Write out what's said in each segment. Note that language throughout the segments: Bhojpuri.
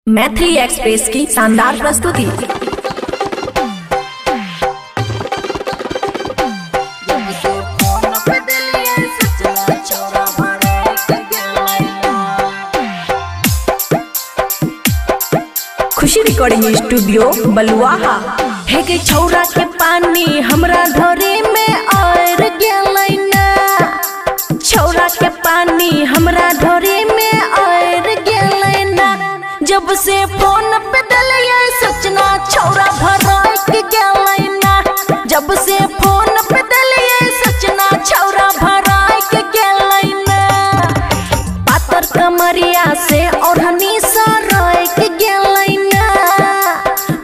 मैथिली एक्सप्रेस की शानदार प्रस्तुति। खुशी रिकॉर्डिंग स्टूडियो बलुआहा। है गई छौरा के पानी हमरा धरे में और गेलैना, छौरा के पानी हमरा धरे में और गेलैना। जब से फोन पे दलिया सचना छौरा भराई के गेलैना, जब से फोन पे दलिया सचना छौरा भराई के गेलैना। पातर कमरिया से ओढ़नी सराय के गेलैना,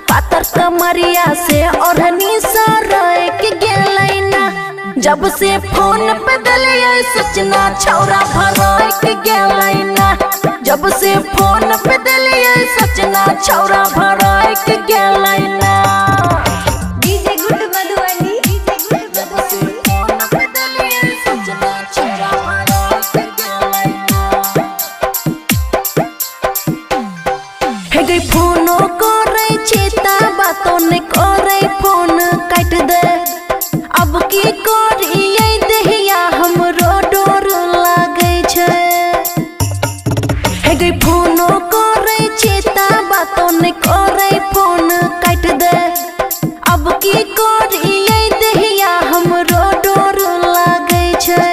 पातर कमरिया से ओढ़नी सराय के गेलैना। जब से फोन पे दलिया सचना छौरा भराई के गेलैना, जब से फोन पे दलिया सचना छौरा भराई के गेलैना। डीजे गुड मधुबनी, जब से फोन पे दलिया सचना छौरा भराई के गेलैना। हे गई फोनो करे चेता बातों ने करे फोन काट दे। अब की करिए देहिया हमरो डोर लागे छे। हे गई फोनो करे चेता बातों ने करे फोन काट दे। अब की करिए देहिया हमरो डोर लागे छे।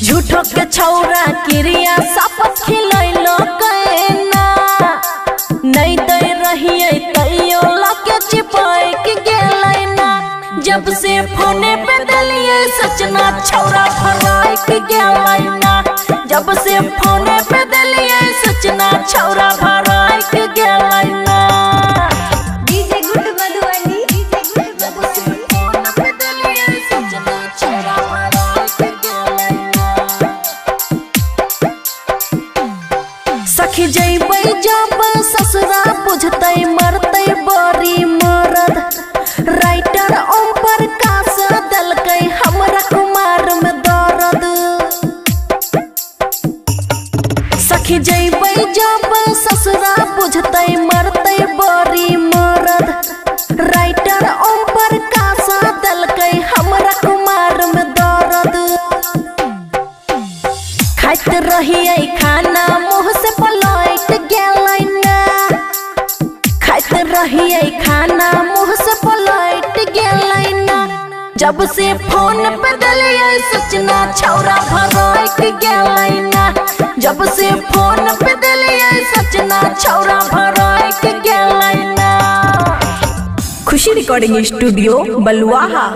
झूठो के छौरा क्रिया शपथ खिलैलो कहना, नहीं दे रहिए तैयो लाके चिपाई के गेलैना। जब से फोने पे दलिए सचना छौरा भराई के गेलैना, जब से फोने पे दलिए सचना छौरा भराई के गेलैना। डीजे गुड मधुबनी, जब से फोन पे दलिए सचना छौरा भराई के गेलैना। सखी जैबै जब ससुरा बुझतै मरतै बड़ी मरद। राइटर ओम प्रकाश दलकै हमरा कुमार में दर्द। सखी जैबै जब ससुरा बुझतै मरतै बड़ी मरद। राइटर ओम प्रकाश दलकै हमरा कुमार में दर्द। खाइत रहिए खाना मुँह से पलट गेलैना, खाइत रहिए खाना मुँह से पलट गेलैना। जब से फोन पे दलिया सचना छौरा भराई के गेलैना, जब से फोन पे दलिया सचना छौरा भराई के गेलैना। खुशी रिकॉर्डिंग स्टूडियो बलुआहा।